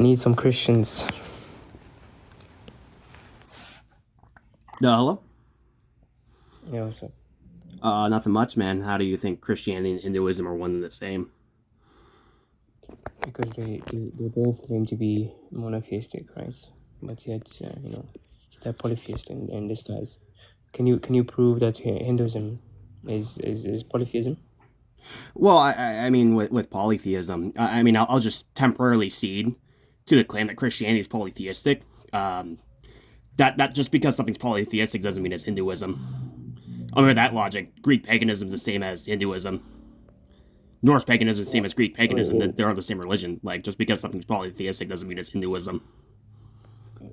need some Christians. No, hello? Yeah, what's up? Nothing much, man. How do you think Christianity and Hinduism are one and the same? Because they both claim to be monotheistic, right? But yet, they're polytheist in disguise. Can you prove that Hinduism is polytheism? Well, I mean, with polytheism, I mean, I'll just temporarily cede to the claim that Christianity is polytheistic. Um, that just because something's polytheistic doesn't mean it's Hinduism. Under that logic, Greek paganism is the same as Hinduism. Norse paganism is the same as Greek Wait, paganism. wait. That they're the same religion. Like just because something's polytheistic doesn't mean it's Hinduism.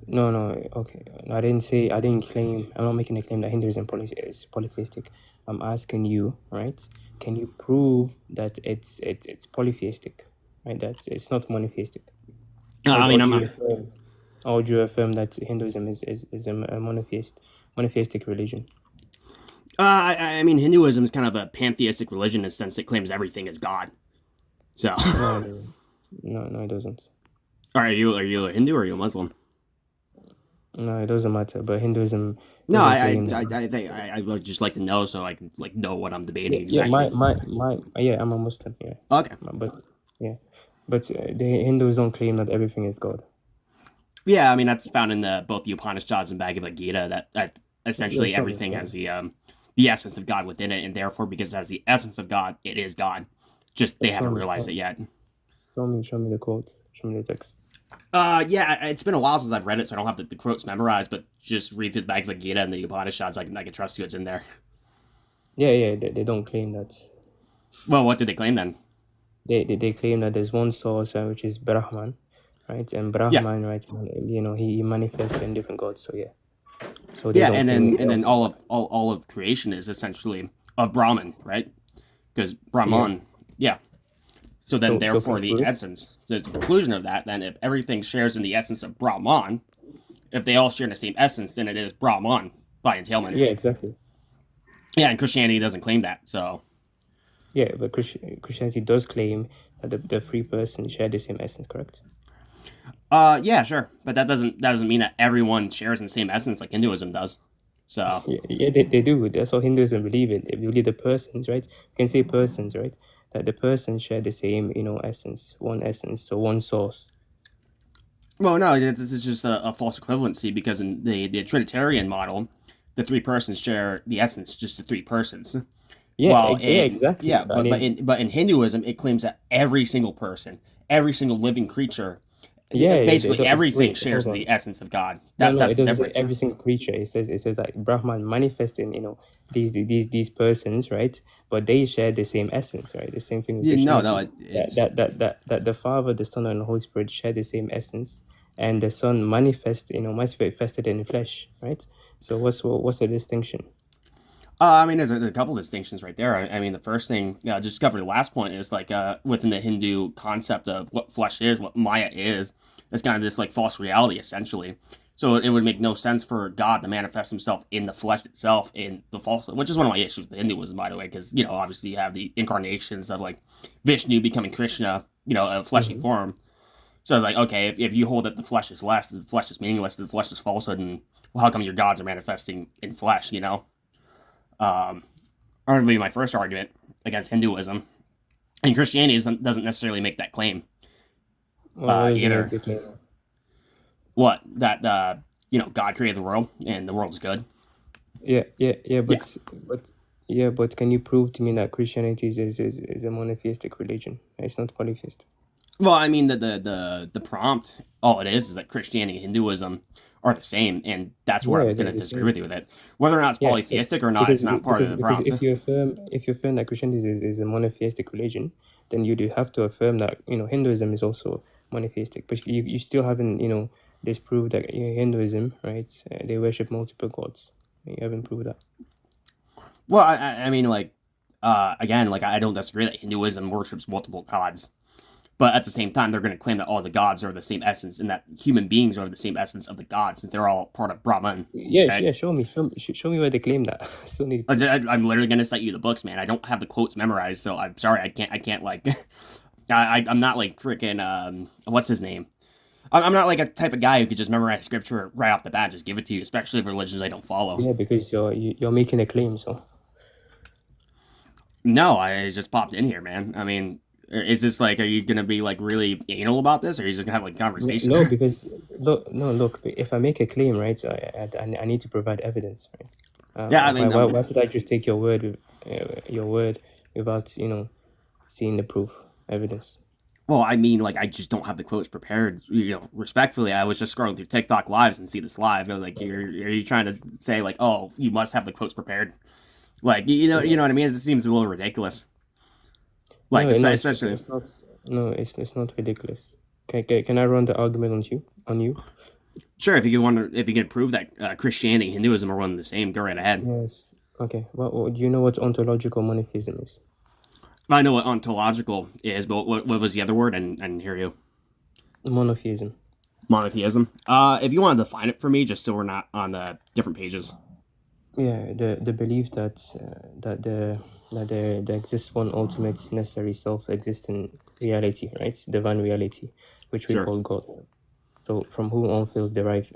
No, no, okay. I didn't claim. I'm not making a claim that Hinduism is polytheistic. I'm asking you, right? Can you prove that it's polytheistic, right? That it's not monotheistic, or, I or mean, do I'm you affirm, or do you affirm that Hinduism is a monotheistic religion? I mean, Hinduism is kind of a pantheistic religion in the sense it claims everything is God. So, No, it doesn't. No, it doesn't. are you a Hindu or are you a Muslim? No, it doesn't matter. But Hinduism No, doesn't claim that. I think I would just like to know so I can like know what I'm debating Yeah, exactly. yeah, I'm a Muslim. Yeah, Okay. but yeah, but the Hindus don't claim that everything is God. Yeah, I mean that's found in both the Upanishads and Bhagavad Gita that Yeah, essentially show me, everything show has me, the essence of God within it, and therefore because it has the essence of God, it is God. Just they show haven't me, realized it yet. show me the quote. Show me the text. Yeah, it's been a while since I've read it, so I don't have the quotes memorized. But just read through the Bhagavad Gita and the Upanishads. I can trust you. It's in there. Yeah, yeah, they don't claim that. Well, what did they claim then? They claim that there's one source, which is Brahman, right? And Yeah, Brahman, right? He manifests in different gods. So yeah, so they yeah, don't and claim. then They and don't then claim all that. of all of creation is essentially of Brahman, right? Because Yeah. Brahman, yeah. So then, So therefore, for the proof. essence, the conclusion of that, then if everything shares in the essence of Brahman, if they all share in the same essence, then it is Brahman by entailment. Yeah, exactly. Yeah, and Christianity doesn't claim that. So, Yeah, but Christianity does claim that the three persons share the same essence, correct? yeah, sure, but that doesn't mean that everyone shares in the same essence like Hinduism does. So, Yeah, yeah, they do. That's what Hinduism believe in. They believe the persons, right? You can say persons, right? That the persons share the same, essence, so one source. well, no, this is just a false equivalency because in the Trinitarian model, the three persons share the essence, just the three persons. Yeah, Well, yeah, in exactly. yeah, I mean, but in Hinduism, it claims that every single person, every single living creature, yeah, yeah. They basically don't, everything wait, shares hold in on. the essence of God. No, That no, that's it the doesn't say difference. every single creature. It says like Brahman manifesting, these persons, right? But they share the same essence, right? The same thing with Yeah, no, Christianity. it's That the Father, the Son, and the Holy Spirit share the same essence, and the Son manifested in the flesh, right? So what's the distinction? I mean, there's a couple distinctions right there. I mean, the first thing, just to cover the last point, is like within the Hindu concept of what flesh is, what Maya is, it's kind of this like false reality essentially. So it would make no sense for God to manifest Himself in the flesh itself in the false, which is one of my issues with Hinduism, by the way, because obviously you have the incarnations of like Vishnu becoming Krishna, a fleshy Hmm. form. So I was like, okay, if you hold that the flesh is less, the flesh is meaningless, the flesh is falsehood, and well, how come your gods are manifesting in flesh? Um, or maybe my first argument against Hinduism. And Christianity doesn't necessarily make that claim Well, what does it make either. the claim? What that God created the world and the world is good. Yeah, yeah, yeah, Yeah. but can you prove to me that Christianity is a monotheistic religion? It's not polytheistic. Well, I mean the prompt, all it is that Christianity and Hinduism are the same, and that's where Yeah, I'm they're going to the disagree with same. you with it. Whether or not it's Yeah, so polytheistic or not, because it's not part of the because prompt. if you affirm that Christianity is a monotheistic religion, then you do have to affirm that Hinduism is also monotheistic. But you still haven't disproved that Hinduism, right? They worship multiple gods. You haven't proved that. Well, I mean, like, again, like I don't disagree that Hinduism worships multiple gods. But at the same time, they're going to claim that all the gods are the same essence and that human beings are the same essence of the gods, and they're all part of Brahman, Yeah, right? yeah. Show me where they claim that. I still need. I'm literally going to cite you the books, man. I don't have the quotes memorized, so I'm sorry. I can't like, I'm not like freaking, what's his name? I'm not like a type of guy who could just memorize scripture right off the bat, just give it to you, especially religions I don't follow. Yeah, because you're making a claim, so No, I just popped in here, man. I mean, is this like, are you gonna be like really anal about this, or are you just gonna have like a conversation? no, because look, no, look. If I make a claim, right, I need to provide evidence, right? Yeah, I Why, mean, why, why should I just take your word without seeing the proof, evidence? well, I mean, like, I just don't have the quotes prepared. Respectfully, I was just scrolling through TikTok lives and see this live. I was like, are you trying to say like, oh, you must have the quotes prepared? Like, you know what I mean? It seems a little ridiculous. Like, No, no, especially, it's not. No, it's not ridiculous. Can I run the argument on you? On you? sure, if you can prove that Christianity and Hinduism are one and the same, go right ahead. Yes. Okay. Do you know what ontological monotheism is? I know what ontological is, but what was the other word? And I didn't hear you. Monotheism. Monotheism. If you want to define it for me, just so we're not on the different pages. Yeah, the belief that there exists one ultimate necessary self-existent reality, right? Divine reality, which we Sure. call God. So from whom all things derive,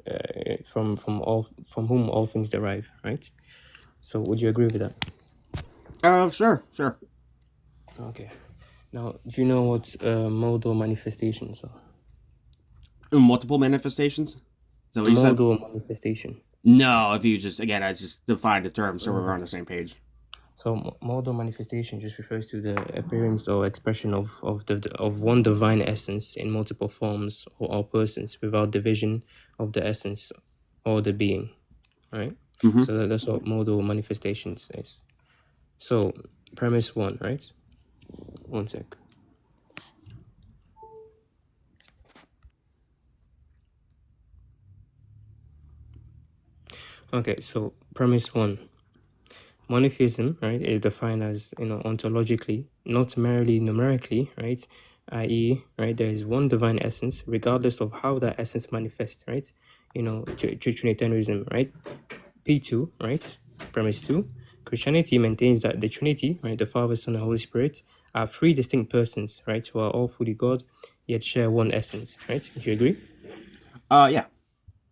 from whom all things derive, right? So would you agree with that? Sure. Okay. Now, do you know what modal manifestations are? Multiple manifestations. Is that what you said? Modal manifestation. No, if you just again, I just defined the term so we're on the same page. So modal manifestation just refers to the appearance or expression of one divine essence in multiple forms or persons without division of the essence or the being, right? Mm-hmm. So that's what modal manifestations is. So premise one, right? One sec. Okay, so premise one. Monotheism, right, is defined as, ontologically, not merely numerically, right? I.e., right, there is one divine essence, regardless of how that essence manifests, right? Trinitarianism, right? P2, right? Premise 2. Christianity maintains that the Trinity, right, the Father, Son, and Holy Spirit, are three distinct persons, right, who are all fully God, yet share one essence, right? Do you agree? Yeah.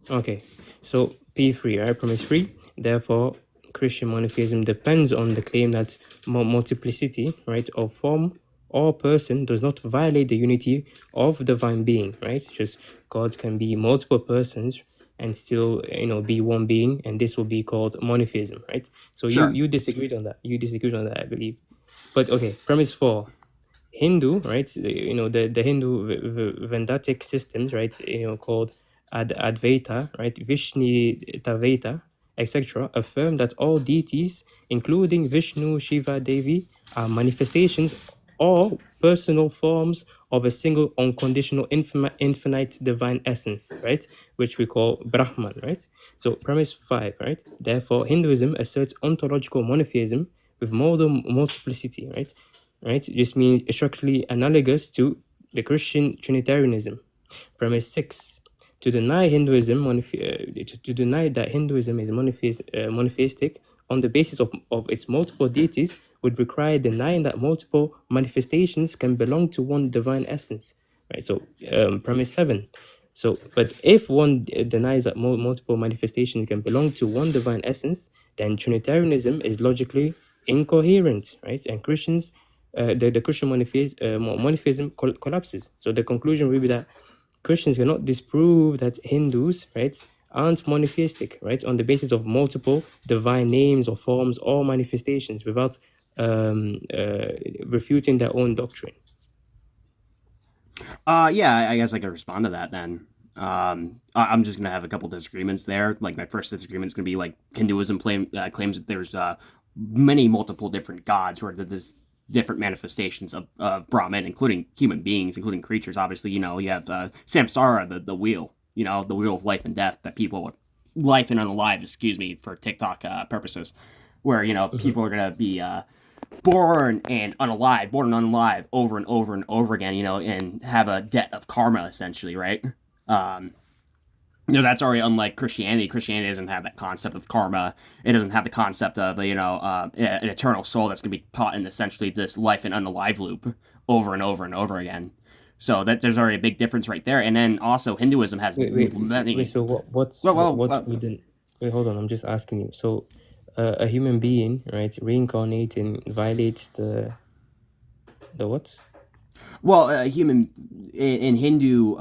Okay, so P3, right? Premise 3. Therefore, Christian monotheism depends on the claim that multiplicity, right, of form or person does not violate the unity of divine being, right? Just God can be multiple persons and still, be one being, and this will be called monotheism, right? So you Sure. you disagreed on that. You disagreed on that, I believe. But okay, premise 4. Hindu, right? The Hindu Vedantic systems, right? Called Advaita, right? Vishnitaveta, etc., affirm that all deities, including Vishnu, Shiva, Devi, are manifestations or personal forms of a single unconditional infinite divine essence, right? Which we call Brahman, right? So premise 5, right? Therefore, Hinduism asserts ontological monotheism with modal multiplicity, right? Right? It just means structurally analogous to the Christian Trinitarianism. Premise 6. To deny to deny that Hinduism is monotheistic on the basis of its multiple deities would require denying that multiple manifestations can belong to one divine essence. Right. So premise 7. So, but if one denies that multiple manifestations can belong to one divine essence, then Trinitarianism is logically incoherent, right? And the Christian monotheism collapses. So the conclusion will be that Christians cannot disprove that Hindus, right, aren't monotheistic, right, on the basis of multiple divine names or forms or manifestations without refuting their own doctrine. Yeah, I guess I could respond to that then. I'm just gonna have a couple disagreements there. Like my first disagreement is gonna be like Hinduism claims that there's many multiple different gods or that there's different manifestations of Brahman, including human beings, including creatures. Obviously, you have samsara, the wheel, the wheel of life and death that people, life and unalive, excuse me, for TikTok purposes, where people are gonna be born and unalive over and over and over again, and have a debt of karma essentially, right? Um, that's already unlike Christianity. Christianity doesn't have that concept of karma. It doesn't have the concept of an eternal soul that's going to be caught in essentially this life and unalive loop over and over and over again. So that there's already a big difference right there. And then also Hinduism has Wait. many. So what we didn't. Wait, hold on. I'm just asking you. So, a human being, right, reincarnating violates the what? Well, human in Hindu,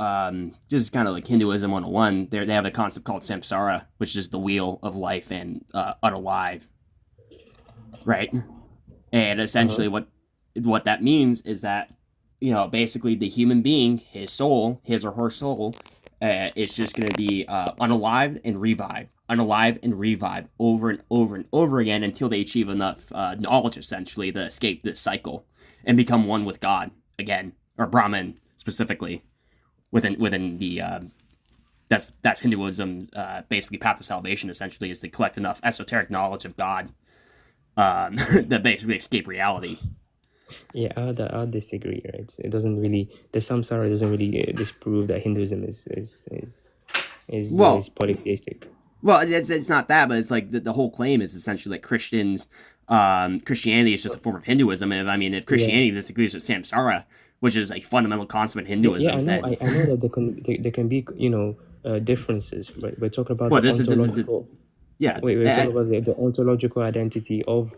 just kind of like Hinduism 101, they have a concept called samsara, which is the wheel of life and unalive, right? And Uh huh. essentially, what that means is that basically the human being, his soul, his or her soul, is just going to be unalive and revive over and over and over again until they achieve enough knowledge, essentially, to escape this cycle and become one with God again, or Brahman specifically within the that's Hinduism. Basically, path to salvation essentially is to collect enough esoteric knowledge of God that basically escape reality. Yeah, I'd disagree, right? It doesn't really the samsara doesn't really disprove that Hinduism is Well, polytheistic. well, it's not that, but it's like the whole claim is essentially like Christianity is just a form of Hinduism. And I mean, if Yeah, Christianity disagrees with samsara, which is a fundamental concept in yeah, I Hinduism, know. then I know that there can be differences, but we're talking about well, the this ontological. yeah, Wait, we're talking about the ontological identity of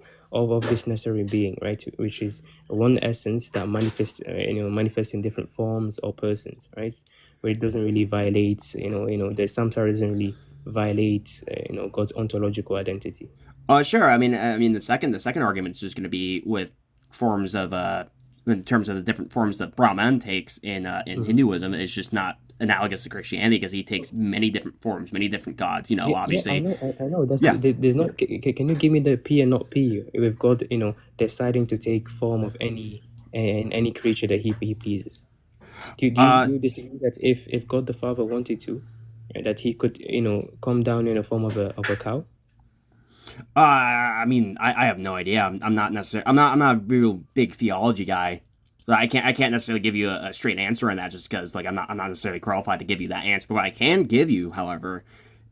this necessary being, right? Which is one essence that manifests, manifests in different forms or persons, right? Where it doesn't really violate, the samsara doesn't really violate, God's ontological identity. sure. I mean, the second argument is just going to be with forms of in terms of the different forms that Brahman takes in Mhm. Hinduism. It's just not analogous to Christianity because he takes many different forms, many different gods. Yeah, I Obviously, know, I know. yeah. There's not. Can you give me the P and not P? With God, deciding to take form of any creature that he pleases. Do Uh, you disagree that if God the Father wanted to, that he could come down in the form of a cow? I mean, I have no idea. I'm not necessarily. I'm not a real big theology guy. So I can't necessarily give you a straight answer on that just because like I'm not necessarily qualified to give you that answer. But what I can give you, however,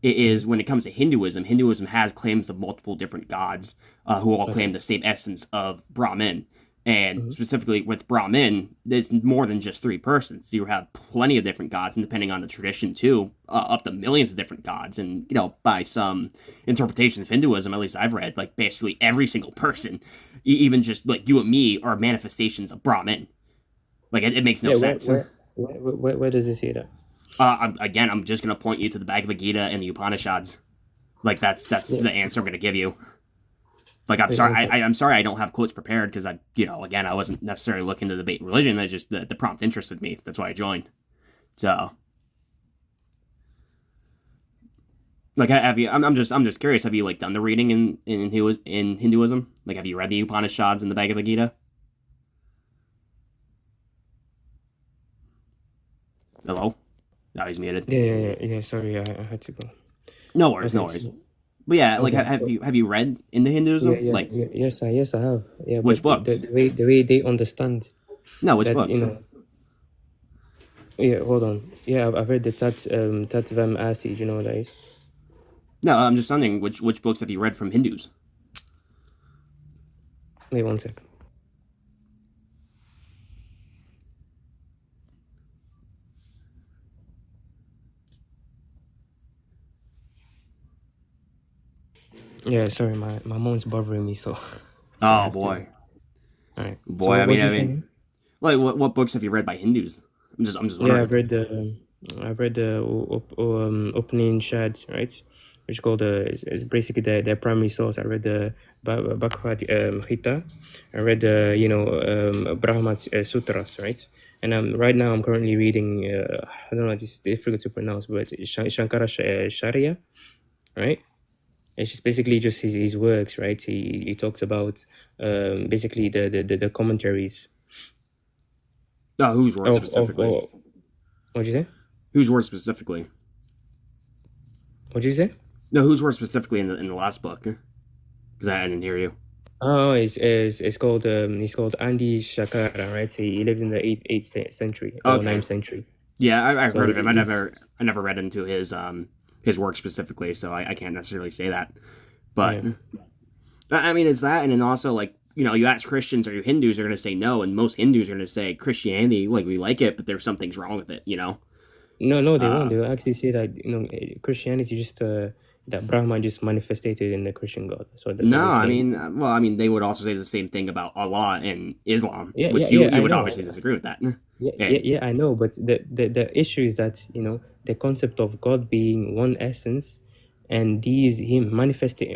is Mm-hmm. when it comes to Hinduism. Hinduism has claims of multiple different gods who all claim Okay. the same essence of Brahman. And Mm-hmm. specifically with Brahmin, there's more than just three persons. You have plenty of different gods, and depending on the tradition too, up to millions of different gods. And by some interpretations of Hinduism, at least I've read, like basically every single person, even just like you and me, are manifestations of Brahmin. Like it makes no Yeah. sense. Where does it say that? I'm just gonna point you to the Bhagavad Gita and the Upanishads. Like that's Yeah. the answer I'm gonna give you. Like I'm Wait, sorry, one sec. I'm sorry I don't have quotes prepared because again I wasn't necessarily looking to debate religion. I just the prompt interested me. That's why I joined. So like have you? I'm just curious. Have you like done the reading in Hinduism? Like have you read the Upanishads and the Bhagavad Gita? Hello. No, he's muted. Yeah. Sorry, I had to go. No worries, no Okay. worries. So But yeah, like okay. So have you read into Hinduism? Like yes, I have. Yeah, which but books? the way they understand No, which that, books? yeah. Hold on. Yeah, I've read the Tatvam Asi. You know what that is? No, I'm just wondering which books have you read from Hindus? Wait, one sec. Yeah, sorry, my mom's bothering me, so so I Oh have to. boy, All right. So boy. what do I you say? mean, like what books have you read by Hindus? I'm just Yeah, wondering. I've read the opening shad, right? Which called is basically their primary source. I read the Bhagavad Gita. I read the Brahma Sutras, right? And right now I'm currently reading I don't know, it's difficult to pronounce, but Shankara Sharia, right? It's just basically just his works, right? He talks about basically the commentaries Whose work specifically? of what'd you say? Whose work specifically? What'd you say? No, whose work specifically in the last book? Because I didn't hear you. Oh, it's called he's called Andy Shakara, right? He lived in the eighth century or Okay, ninth century. yeah, I've So heard of him. he's I never read into his work specifically, so I can't necessarily say that. But yeah. I mean, it's that, and then also like you ask Christians or Hindus are going to say no, and most Hindus are going to say Christianity, like we like it, but there's some things wrong with it. No, no, they won't. Uh, They will actually say that Christianity just that Brahman just manifested in the Christian God. So that's what no, they I claim. mean, well, I mean, they would also say the same thing about Allah and Islam, Yeah, yeah, which you yeah. you I would know. obviously disagree with that. Yeah, yeah, And yeah. I know. But the issue is that the concept of God being one essence, and these him manifesting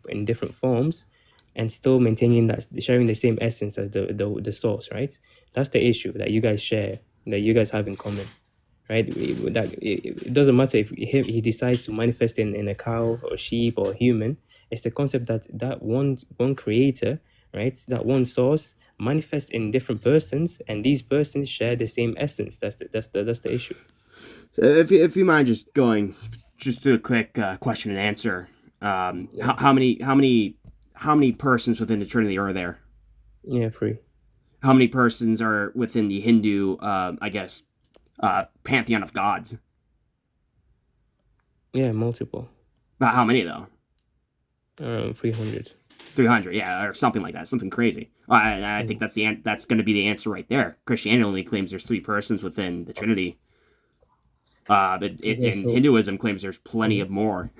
in different forms, and still maintaining that sharing the same essence as the source. Right. That's the issue that you guys share, that you guys have in common. Right? It doesn't matter if he decides to manifest in a cow or sheep or human. It's the concept that one creator, right? That one source manifests in different persons, and these persons share the same essence. That's the issue. if you mind just going just through a quick question and answer, Yeah, how many persons within the Trinity are there? yeah, free. How many persons are within the Hindu, I guess, pantheon of gods? Yeah, multiple. How many though? 300. 300, yeah, or something like that, something crazy. I think Mm. that's going to be the answer right there. Christianity only claims there's three persons within the Trinity. Yeah. And So. Hinduism claims there's plenty Mhm. of more.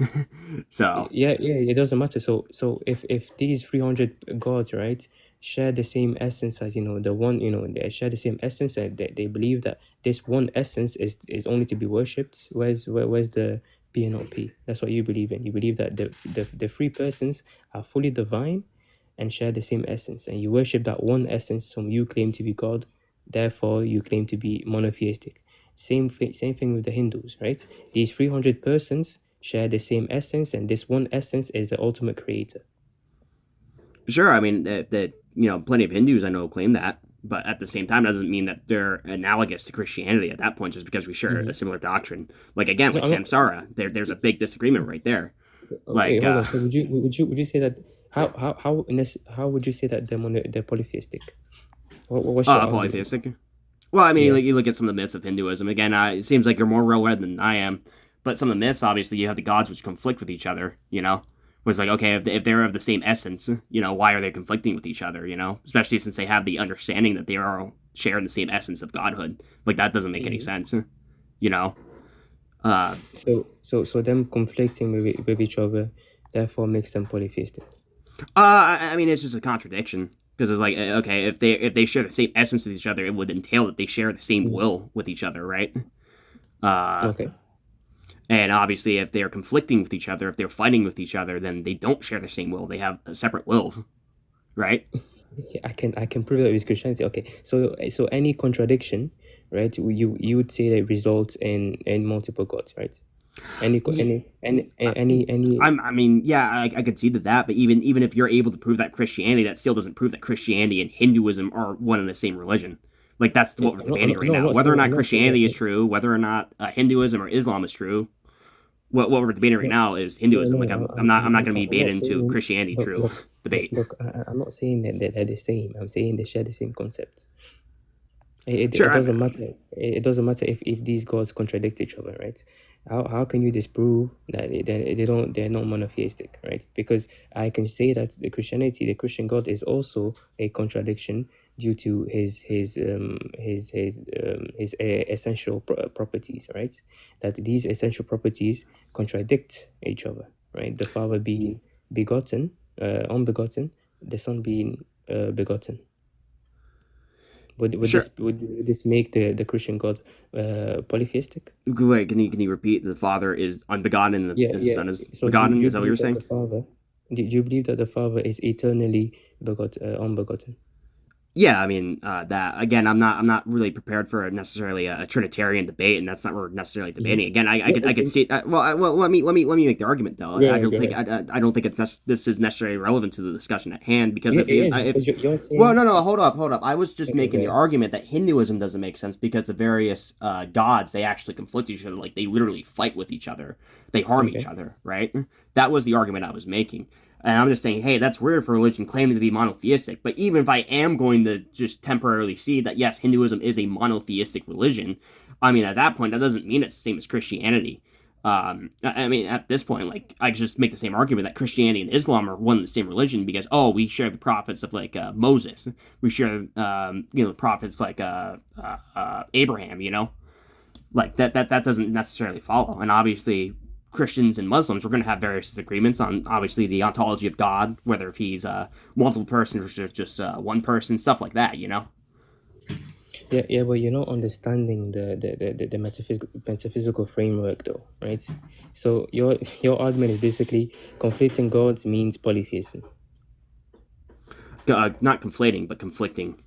So Yeah, yeah, it doesn't matter. So if these 300 gods, right, share the same essence as the one, they share the same essence, and they believe that this one essence is only to be worshipped. Where's the P and not P? That's what you believe in. You believe that the three persons are fully divine and share the same essence, and you worship that one essence whom you claim to be God. Therefore, you claim to be monotheistic. Same thing with the Hindus, right? These 300 persons share the same essence, and this one essence is the ultimate creator. sure, I mean that plenty of Hindus I know claim that, but at the same time, that doesn't mean that they're analogous to Christianity at that point, just because we share a Mhm. similar doctrine. Like again, No, like I'm not. samsara, there's a big disagreement right there. Wait, Like hold on. So would you say that how would you say that they're polytheistic? What's your argument? polytheistic. Well, I mean, Yeah. like you look at some of the myths of Hinduism. Again, it seems like you're more well read than I am. But some of the myths, obviously, you have the gods which conflict with each other. Where it's like, okay, if they're of the same essence, why are they conflicting with each other? Especially since they have the understanding that they are sharing the same essence of godhood. Like that doesn't make any Mhm. sense. You know. Uh, So them conflicting with each other, therefore makes them polytheistic. I mean, it's just a contradiction because it's like, okay, if they share the same essence with each other, it would entail that they share the same Mhm. will with each other, right? Uh, Okay. And obviously, if they're conflicting with each other, if they're fighting with each other, then they don't share the same will. They have separate wills, right? Yeah, I can prove that with Christianity. Okay, so any contradiction, right? You would say that results in multiple gods, right? Any co- any I mean, yeah, I could see that, but even if you're able to prove that Christianity, that still doesn't prove that Christianity and Hinduism are one and the same religion. Like that's what we're I'm debating not, right no, now. Whether or I'm not not saying Christianity is that. true, whether or not Hinduism or Islam is true, what we're debating right No, now is no, Hinduism. no, Like I'm not going to be I'm not baited into saying. Christianity Look, true look, look, debate. look. I'm not saying that they're the same. I'm saying they share the same concept. It Sure, doesn't matter. It doesn't matter if these gods contradict each other, right? How can you disprove that they're not monotheistic, right? Because I can say that the Christian God is also a contradiction due to his essential properties, right? That these essential properties contradict each other, right? The Father being begotten, unbegotten, the Son being begotten. sure. Would this make the Christian God polytheistic? Wait, can you repeat? The Father is unbegotten and Yeah, the yeah. Son is So do begotten. you Is that what you're believe that saying? the Father? Do you believe that the Father is eternally unbegotten? Yeah, I mean that again. I'm not really prepared for necessarily a Trinitarian debate, and that's not what we're necessarily Mhm. debating. Again, I No, could I could see. Well, let me make the argument though. go I ahead, don't go think ahead. I don't think this is necessarily relevant to the discussion at hand because Yeah, if it you is if because you're well, saying. no, no, hold up. I was just Okay, go making the ahead. argument that Hinduism doesn't make sense because the various gods they actually conflict with each other, like they literally fight with each other, they harm each Okay. other, right? That was the argument I was making. And I'm just saying, hey, that's weird for a religion claiming to be monotheistic. But even if I am going to just temporarily see that, yes, Hinduism is a monotheistic religion, I mean, at that point, that doesn't mean it's the same as Christianity. I mean, at this point, like I just make the same argument that Christianity and Islam are one and the same religion because we share the prophets of like Moses, we share the prophets like Abraham, like that doesn't necessarily follow, and obviously Christians and Muslims we're going to have various disagreements on obviously the ontology of God, whether if he's multiple persons or just one person, stuff like that. Yeah, yeah, but you're not understanding the metaphysical framework, though, right? So your argument is basically conflicting gods means polytheism. Not conflating, but conflicting.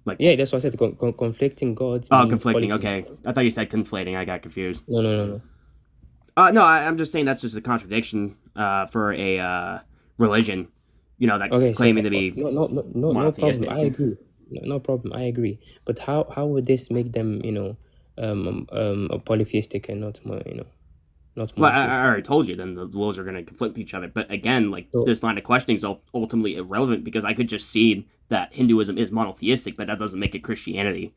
Like, Yeah, that's what I said. Conflicting gods means conflicting. polytheism. Okay, I thought you said conflating. I got confused. No, no, no, no. No, I'm just saying that's just a contradiction for a religion, that's Okay, so claiming to be no problem. monotheistic. I agree. No problem. I agree. But how would this make them, a polytheistic and not not Well, I monotheistic? already told you. Then the rules are going to conflict with each other. But again, like So this line of questioning is ultimately irrelevant because I could just see that Hinduism is monotheistic, but that doesn't make it Christianity.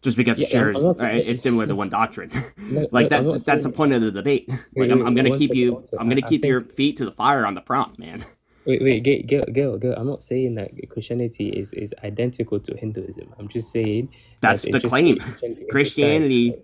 Just because it yeah, I'm shares, not. it's similar to one doctrine. No, Like I'm not that's the saying. point of the debate. Like Wait, I'm wait, gonna one keep second, you, one second. I'm gonna I keep your think. feet to the fire on the prompt, man. Wait, girl. I'm not saying that Christianity is identical to Hinduism. I'm just saying that That's it's the just claim. Christianity in disguise. Christianity,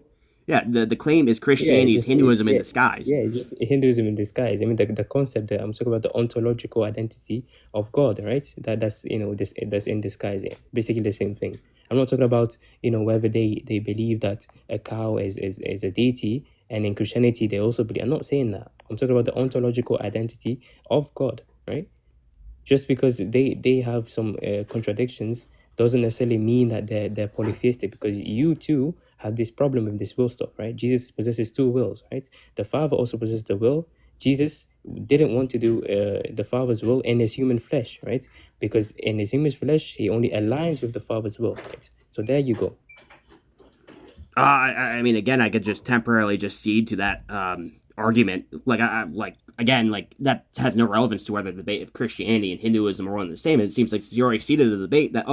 yeah, the claim is Yeah, it Christianity is just it, Hinduism in yeah, disguise. yeah, it's just Hinduism in disguise. I mean, the concept that I'm talking about, the ontological identity of God, right? That's this that's in disguise. Yeah. Basically the same thing. I'm not talking about whether they believe that a cow is a deity, and in Christianity they also believe. I'm not saying that. I'm talking about the ontological identity of God, right? Just because they have some contradictions doesn't necessarily mean that they're polytheistic, because you too have this problem with this will stuff, right? Jesus possesses two wills, right? The Father also possesses the will. Jesus didn't want to do the Father's will in his human flesh, right? Because in his human flesh he only aligns with the Father's will, right? So there you go. I mean, again, I could just temporarily just cede to that argument. Like, like again, like that has no relevance to whether the debate of Christianity and Hinduism are one and the same. It seems like you already ceded the debate that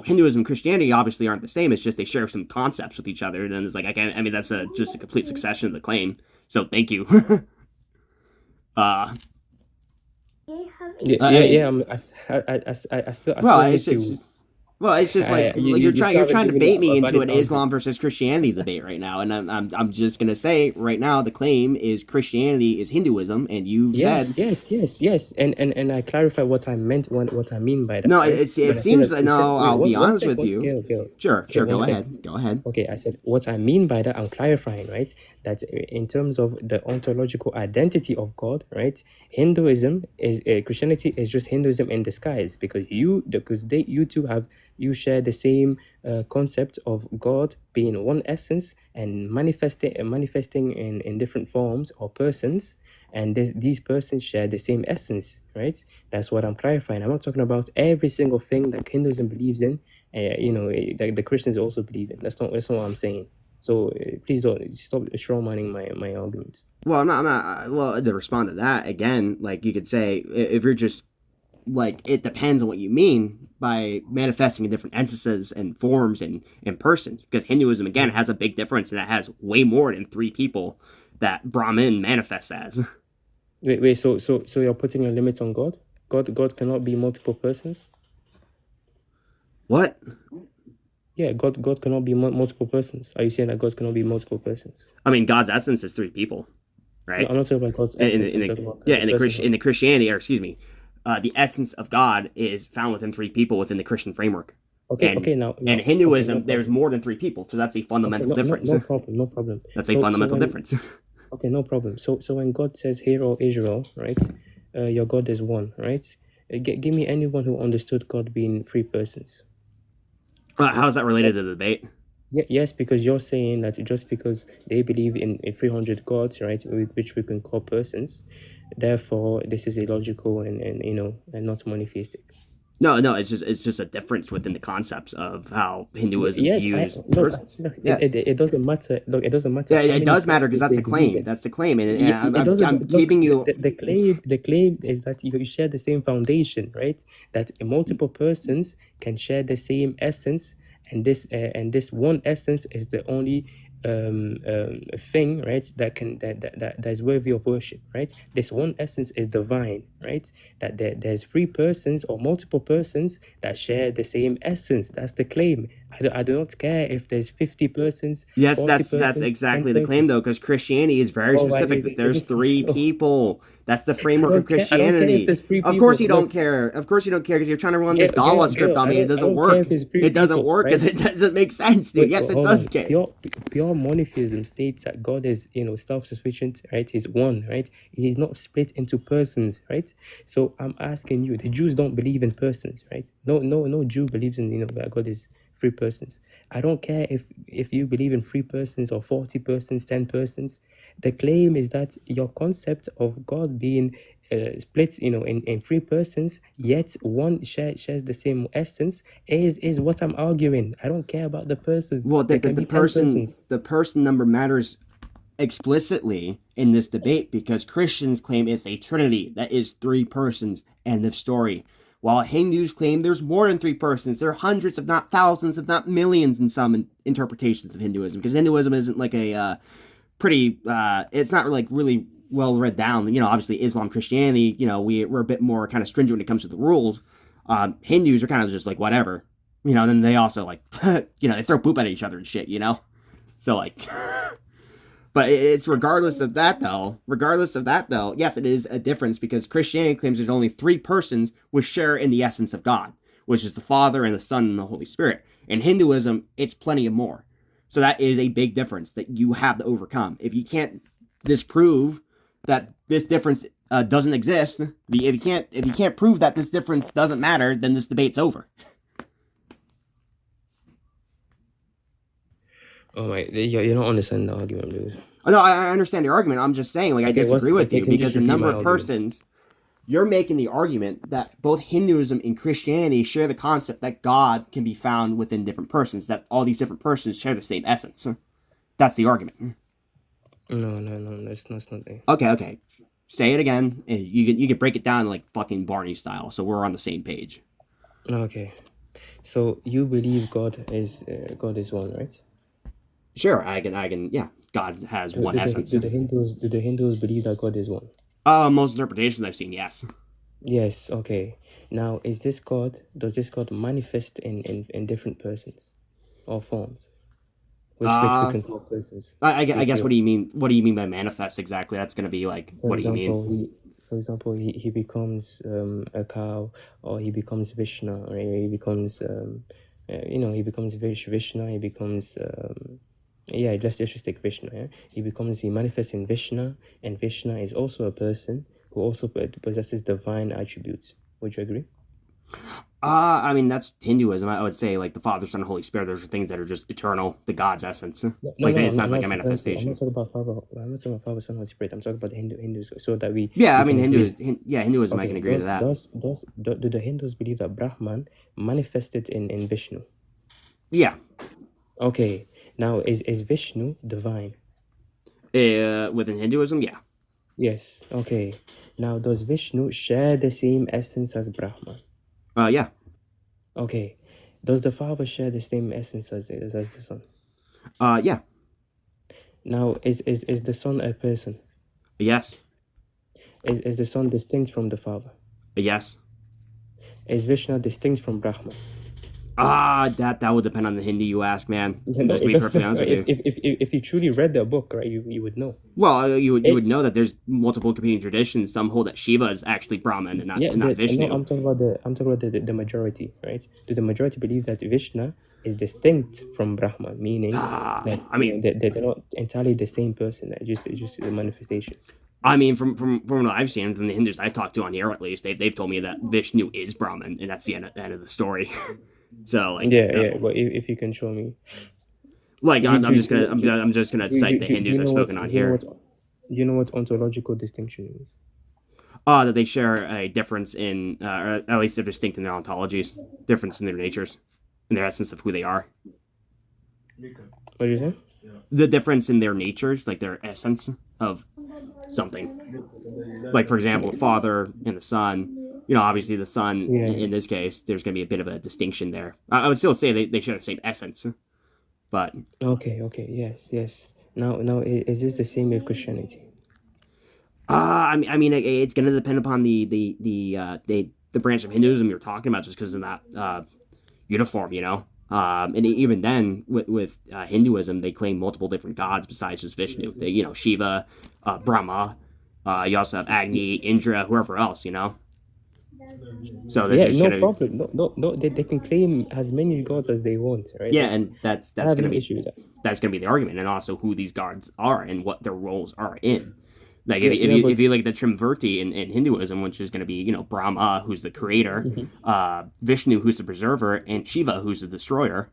Hinduism and Christianity obviously aren't the same. It's just they share some concepts with each other. And then it's like, I mean, that's just a complete succession of the claim. So thank you. uh, Yeah, I yeah, mean, yeah. I well, still need it's to. Well, it's just like You you're still haven't trying to given me bait me a into valid an argument. Islam versus Christianity debate right now, and I'm just gonna say right now the claim is Christianity is Hinduism, and you said Yes. And I clarify what I meant, what I mean by that, no. right? It When I say seems that that Christian, no. wait, I'll be one honest sec, with one, you. girl. Okay, Sure. one Go sec. ahead. Go ahead. Okay, I said what I mean by that, I'm clarifying, right? That in terms of the ontological identity of God, right? Hinduism is Christianity is just Hinduism in disguise, because you two you share the same concept of God being one essence and manifesting in different forms or persons, and these persons share the same essence, right? That's what I'm clarifying. I'm not talking about every single thing that Hinduism believes in, that the Christians also believe in. That's not what I'm saying. So please don't stop strawmanning my arguments. Well, I'm not. Well, to respond to that again, like you could say, if you're just like it depends on what you mean by manifesting in different instances and forms and in persons. Because Hinduism again has a big difference, and it has way more than three people that Brahmin manifests as. Wait. So you're putting a limit on God? God cannot be multiple persons. What? Yeah, God cannot be multiple persons. Are you saying that God cannot be multiple persons? I mean, God's essence is three people, No, right? I'm not talking about God's essence. I'm talking about Yeah, the person. In the Christianity, or excuse me, the essence of God is found within three people within the Christian framework. Okay. And Okay, no Hinduism, there's problem. more than three people, so that's a Okay, fundamental difference. no problem, no problem. That's a So fundamental when difference. Okay, no problem. So when God says, "Hear, O Israel," right? Your God is one, right? Give me anyone who understood God being three persons. How's that related to the debate? Yeah, yes, because you're saying that just because they believe in 300 gods, right, which we can call persons, therefore this is illogical and not monotheistic. No, it's just a difference within the concepts of how Hinduism Yes, I views look. persons. Look, Yeah, it doesn't matter. Look, it doesn't matter yeah, how it many does matter because persons that's they the believe claim. in. That's the claim, and It doesn't I'm look. keeping you. The claim is that you share the same foundation, right? That multiple persons can share the same essence, and this one essence is the only thing, right, that is worthy of worship, right? This one essence is divine, right? That there's three persons or multiple persons that share the same essence. That's the claim. I do not care if there's 50 persons, Yes, 40 that's persons, 10 exactly the claim persons. though, because Christianity is very All right, specific that there's it's three no, people. That's the I framework of don't care. I don't care if Christianity. there's three Of course people. you don't Look, care. Of course you don't care because you're trying to run this Gail, Dala Gail, script on me. It I doesn't don't care work. if it's three It doesn't people, work because right? it doesn't make sense, dude. Wait, Yes, it hold does, on. Kay. Pure monotheism states that God is, self-sufficient, right? He's one, right? He's not split into persons, right? So I'm asking you, the Jews don't believe in persons, right? No Jew believes in, that God is three persons. I don't care if you believe in three persons or 40 persons, 10 persons. The claim is that your concept of God being split, in three persons, yet one shares the same essence, is what I'm arguing. I don't care about the persons. Well, There can be 10 persons. the person number matters explicitly in this debate because Christians claim it's a trinity that is three persons. End of story. While Hindus claim there's more than three persons, there are hundreds, if not thousands, if not millions in some interpretations of Hinduism. Because Hinduism isn't like a pretty, it's not like really well read down. Obviously Islam, Christianity, we're a bit more kind of stringent when it comes to the rules. Hindus are kind of just like whatever. And then they also like, they throw poop at each other and shit. So like. But it's regardless of that, though. Yes, it is a difference because Christianity claims there's only three persons which share in the essence of God, which is the Father and the Son and the Holy Spirit. In Hinduism, it's plenty of more. So that is a big difference that you have to overcome. If you can't disprove that this difference doesn't exist, if you can't prove that this difference doesn't matter, then this debate's over. Oh my, you don't understand the argument, dude. No, I understand your argument. I'm just saying, I disagree with you can you because just the repeat number my of argument? persons, you're making the argument that both Hinduism and Christianity share the concept that God can be found within different persons, that all these different persons share the same essence. That's the argument. No, that's not there. Okay. Say it again. You can break it down like fucking Barney style, so we're on the same page. Okay. So you believe God is one, right? Sure, I can. Yeah, God has one essence. Do the Hindus believe that God is one? Most interpretations I've seen, yes. Yes. Okay. Now, does this God manifest in different persons or forms, which we can call persons? I guess. What do you mean? What do you mean by manifest exactly? That's gonna be like. What do you mean? For example, he becomes a cow, or he becomes Vishnu, or he becomes he becomes Vishnu. He becomes let's just take Vishnu. Yeah? He manifests in Vishnu, and Vishnu is also a person who also possesses divine attributes. Would you agree? I mean, that's Hinduism. I would say, like, the Father, Son, and Holy Spirit, those are things that are just eternal, the God's essence. It's not like a manifestation. I'm not talking about Father. I'm not talking about Father, Son, Holy Spirit. I'm talking about the Hindus, so that we. Yeah, we I mean, Hinduism, okay, I can agree to that. Do the Hindus believe that Brahman manifested in Vishnu? Yeah. Okay, now is Vishnu divine? Within Hinduism, yeah. Yes. Okay. Now, does Vishnu share the same essence as Brahman? Yeah. Okay. Does the Father share the same essence as the Son? Yeah. Now, is the Son a person? Yes. Is the Son distinct from the Father? Yes. Is Vishnu distinct from Brahman? That would depend on the Hindu you ask, man. Just to be perfectly honest with you. If you truly read the book, right, you would know. Well, you would know that there's multiple competing traditions. Some hold that Shiva is actually Brahman and not Vishnu. No, I'm talking about the majority, right? Do the majority believe that Vishnu is distinct from Brahman, meaning that I mean, they're not entirely the same person? It's just a manifestation. I mean, from what I've seen from the Hindus I've talked to on here, at least they've told me that Vishnu is Brahman, and that's the end of the story. So like, but if you can show me, like, I'm just gonna cite the Hindus I've spoken on here. Do you know what ontological distinction is? That they share a difference in, or at least they're distinct in their ontologies, difference in their natures, in their essence of who they are. What did you say? The difference in their natures, like their essence of something. Like, for example, the Father and the Son. Obviously the Son, in this case, there's going to be a bit of a distinction there. I would still say they share the same essence. But Okay, yes. Now, is this the same with Christianity? it's going to depend upon the branch of Hinduism you're talking about, just because of that uniform, you know. And even then, with Hinduism, they claim multiple different gods besides just Vishnu. They, Shiva, Brahma. You also have Agni, Indra, whoever else, you know. So there's Yeah, just no gonna, problem. No. They can claim as many gods as they want, right? yeah, and that's I that's have gonna no be issue with that. that's gonna be the argument, and also who these gods are and what their roles are in. Like if Yeah, you, if yeah, you but if you look at the Trimurti in Hinduism, which is going to be Brahma, who's the creator, mhm. Vishnu, who's the preserver, and Shiva, who's the destroyer.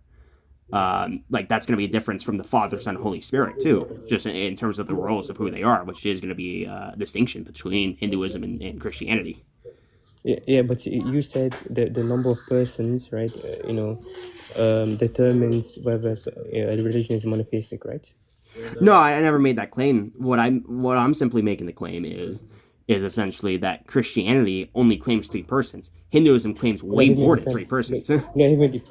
Like that's going to be a difference from the Father, Son, Holy Spirit too, just in terms of the roles of who they are, which is going to be a distinction between Hinduism and Christianity. Yeah, but you said the number of persons, right? Determines whether a religion is monotheistic, right? No, I never made that claim. What I'm simply making the claim is essentially that Christianity only claims three persons. Hinduism claims Not way even more than depend. three persons. Not even.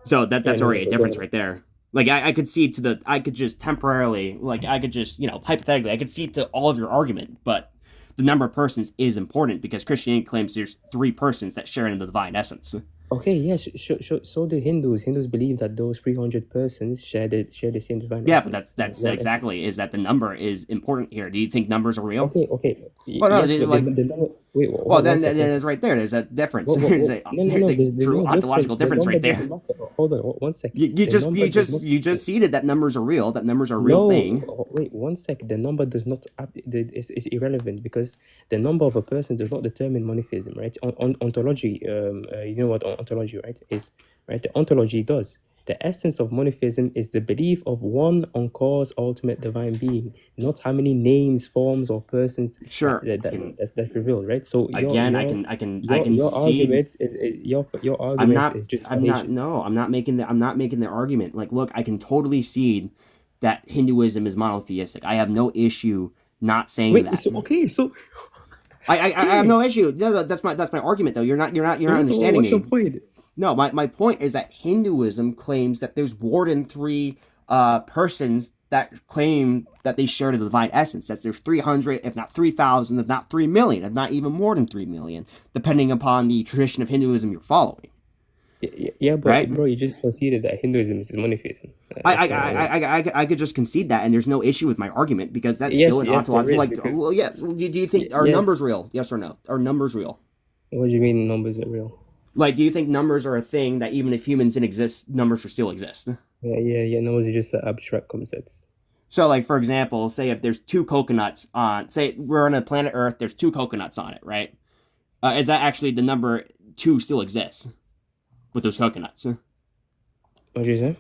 So Yeah, that's no, already a no. Go difference ahead. right there. Like I could see to the I could just temporarily I could just hypothetically I could see to all of your argument, but the number of persons is important because Christianity claims there's three persons that share in the divine essence. Okay, yes. So do Hindus. Hindus believe that those 300 persons share the same divine Yeah, but that's essence, that's one essence. exactly is that the number is important here. Do you think numbers are real? Okay. Well, no, Yes, but like the number. Wait, well one then sec, one it's sec. right there. There's a difference. There's a No. there's a There's true no ontological difference. The difference number right doesn't there. matter. Hold on, one sec. You The just number you does just not. you just ceded that numbers are real. That numbers are a real No, thing. wait one sec. The number does not is irrelevant because the number of a person does not determine monotheism, right? Ontology, you know what ontology, right? Is right. The ontology does. The essence of monotheism is the belief of one uncause ultimate divine being, not how many names, forms, or persons that Sure, that, I that can that's revealed, right? So your again. I your can I can I your can your see. argument your I'm argument not is just I'm not fallacious. no, I'm not making the argument. Like look, I can totally see that Hinduism is monotheistic. I have no issue not saying Wait, that. so okay, so I have okay, no issue. No, that's my argument though. You're not understanding what's your me. point? No, my point is that Hinduism claims that there's more than three persons that claim that they share the divine essence. That there's 300, if not 3,000, if not 3 million, if not even more than 3 million, depending upon the tradition of Hinduism you're following. Yeah, but Right? bro, you just conceded that Hinduism is monotheism. I I, That's not I, right. I could just concede that, and there's no issue with my argument because that's still an Yes, there ontological. is Like, because well, yes. Do you think are yeah. numbers real? Yes or no? Are numbers real? What do you mean numbers are real? Like, do you think numbers are a thing that even if humans didn't exist, numbers would still exist? Yeah. Numbers are just abstract concepts. So, like for example, say if there's two coconuts on, say we're on a planet Earth, there's two coconuts on it, right? Is that actually the number two still exists with those coconuts? What do you say?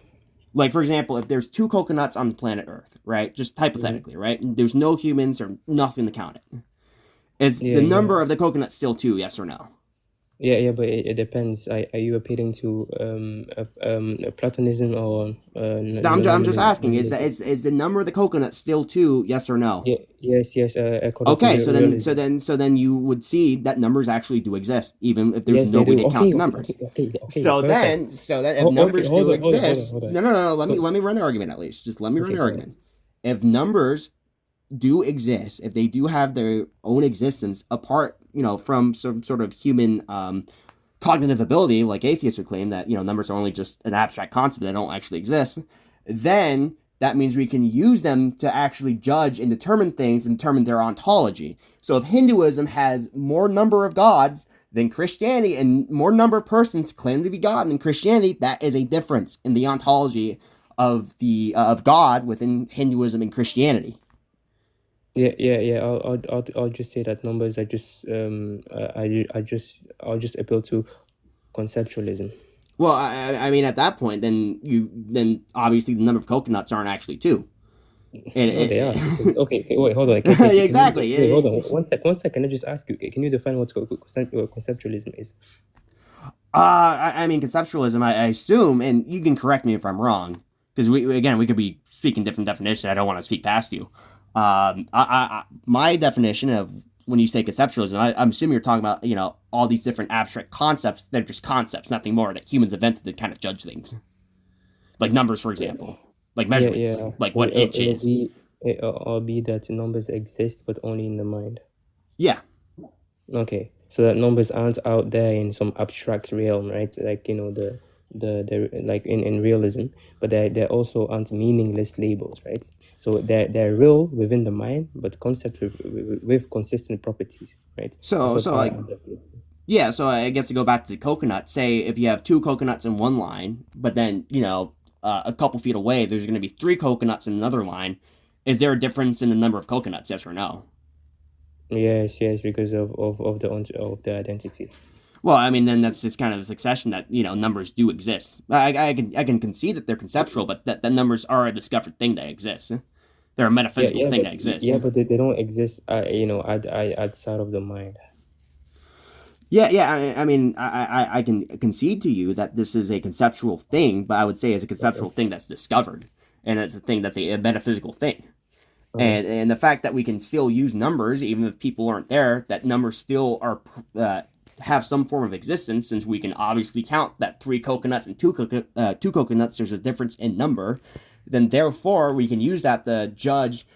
Like for example, if there's two coconuts on the planet Earth, right? Just Hmm. hypothetically, right? There's no humans or nothing to count it. Is the Yeah. number of the coconuts still two? Yes or no? But it depends. Are you appealing to Platonism or No, I'm just asking. Is that nominalism? is the number of the coconuts still two? Yes or no? Yes. According to Okay, realism. so then you would see that numbers actually do exist, even if there's Yes, no they way do. to count the numbers. Perfect. So then if Okay, numbers do exist, hold on. no. So, Let me run the argument at least. Just let me run okay, the go ahead. argument. If numbers do exist, if they do have their own existence apart, from some sort of human cognitive ability, like atheists would claim that numbers are only just an abstract concept that don't actually exist, then that means we can use them to actually judge and determine things and determine their ontology. So if Hinduism has more number of gods than Christianity and more number of persons claim to be God than Christianity, that is a difference in the ontology of God within Hinduism and Christianity. Yeah. I'll just say that numbers are just I'll just appeal to conceptualism. Well, I mean, at that point, then obviously the number of coconuts aren't actually two. And No, they are because okay, wait, hold on. Can you wait, hold exactly. on, one sec. Can I just ask you? Can you define what conceptualism is? I mean, conceptualism. I assume, and you can correct me if I'm wrong, because we could be speaking different definitions. I don't want to speak past you. My definition of when you say conceptualism, I'm assuming you're talking about all these different abstract concepts. They're just concepts, nothing more that humans invented to kind of judge things. like numbers, for Yeah, example, like yeah, measurements, yeah. like what inch It'll is. be it'll be that numbers exist, but only in the mind. Yeah. Okay, so that numbers aren't out there in some abstract realm, right? Like, the like in realism, but they're also aren't meaningless labels, right? So they're real within the mind, but concept with consistent properties, right? That's So what so like part. yeah. So I guess to go back to the coconut, say if you have two coconuts in one line, but then a couple feet away there's going to be three coconuts in another line. Is there a difference in the number of coconuts? Yes or no? Yes, yes, because of the identity. Well, I mean, then that's just kind of a succession that numbers do exist. I can concede that they're conceptual, but that numbers are a discovered thing that exists. They're a Yeah, metaphysical yeah, thing but that exists. they don't exist, outside of the mind. Yeah, yeah. I can concede to you that this is a conceptual thing, but I would say it's a Okay, conceptual thing that's discovered, and it's a thing that's a metaphysical thing. okay. And the fact that we can still use numbers even if people aren't there, that numbers still are have some form of existence, since we can obviously count that three coconuts and two coconuts. There's a difference in number, then therefore we can use that to judge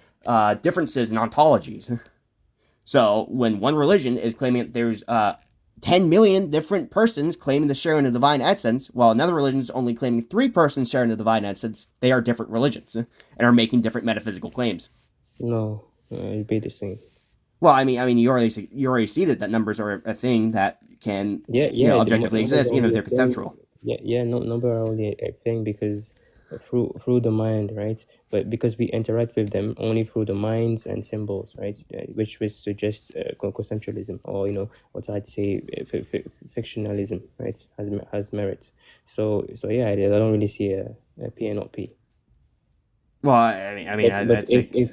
differences in ontologies. So when one religion is claiming that there's 10 million different persons claiming to share in the divine essence, while another religion is only claiming three persons sharing the divine essence, they are different religions and are making different metaphysical claims. No, it'd be the same. Well, I mean, you already see that numbers are a thing that can, Yeah, yeah, objectively numbers exist, are even if only a they're thing. conceptual. Yeah, yeah, no, number are only a thing because through the mind, right? But because we interact with them only through the minds and symbols, right? Which suggests conceptualism, or what I'd say, fictionalism, right? Has merits. So yeah, I don't really see a P and not P. Well, I mean, I But think.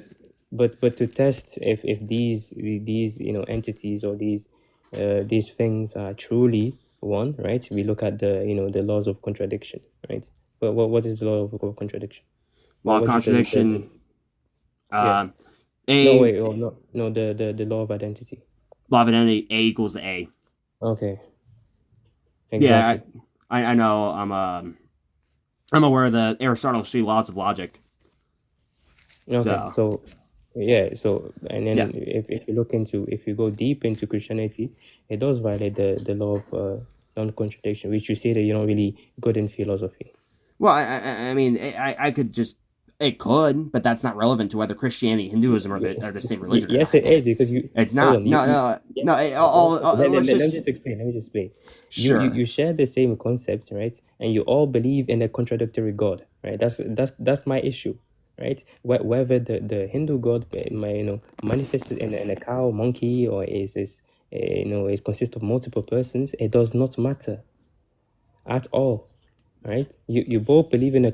but to test if these entities, or these things are truly one, right? We look at the laws of contradiction, right? But what is the law of contradiction? Law of What is contradiction. yeah, Um, no, A wait, oh, no, the law of identity. law of identity. A equals to A. Okay, Yeah, exactly. I know. I'm aware of the Aristotle's three laws of logic. Okay, So so yeah, so and yeah. then if you go deep into Christianity, it does violate the law of non-contradiction, which you say that you're not really good in philosophy. Well, I mean, I could just it could, but that's not relevant to whether Christianity and Hinduism are the same religion or Yes, not. it is, because you It's hold not. on. No, no, no. Yes. One second. Let's Let just me just explain. Let me just explain. You sure. share the same concepts, right? And you all believe in a contradictory God, right? That's my issue, right? Whether the Hindu God manifested in a cow, monkey, or is consists of multiple persons, it does not matter at all, right? You both believe in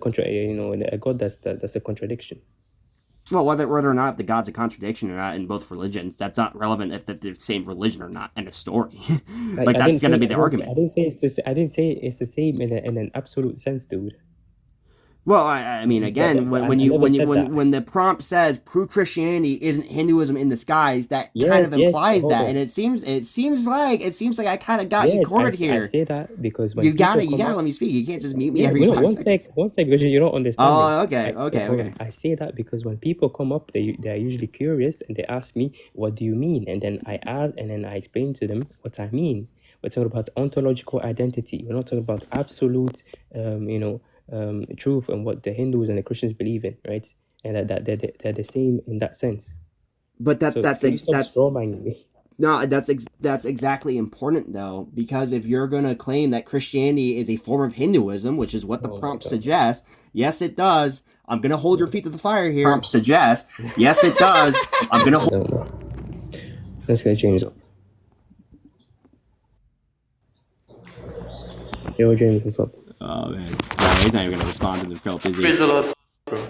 in a God that's a contradiction. Well, whether or not the God's a contradiction or not in both religions, that's not relevant if they're the same religion or not. End of story. Like that's gonna be the argument. I didn't say it's the same in an absolute sense, dude. Well, I mean, again, when I you never when you said that. when the prompt says "prove Christianity isn't Hinduism in disguise," that kind of Yes, yes. implies Hold that, on. and it seems like I kind of got you Yes, cornered I here. say that because when You got people to You come got to up, let me speak. You can't just mute me yeah, every five seconds. one sec, because you're not understanding. Oh, okay, okay, Hold okay. on. I say that because when people come up, they are usually curious and they ask me, "What do you mean?" And then I explain to them what I mean. We're talking about ontological identity. We're not talking about absolute, truth and what the Hindus and the Christians believe in, right? And that they're the same in that sense. But that's So that's can you ex- stop that's strawmanning me? no, that's exactly important though, because if you're gonna claim that Christianity is a form of Hinduism, which is what the Oh my prompt God. suggests, yes, it does. I'm gonna hold your No, feet to the fire here. Prompt suggests, yes, it does. I'm gonna I don't know. Let's get James up. Yo, James, what's up? Oh man, he's not even gonna respond to the cult, is he? Praise the Lord, bro.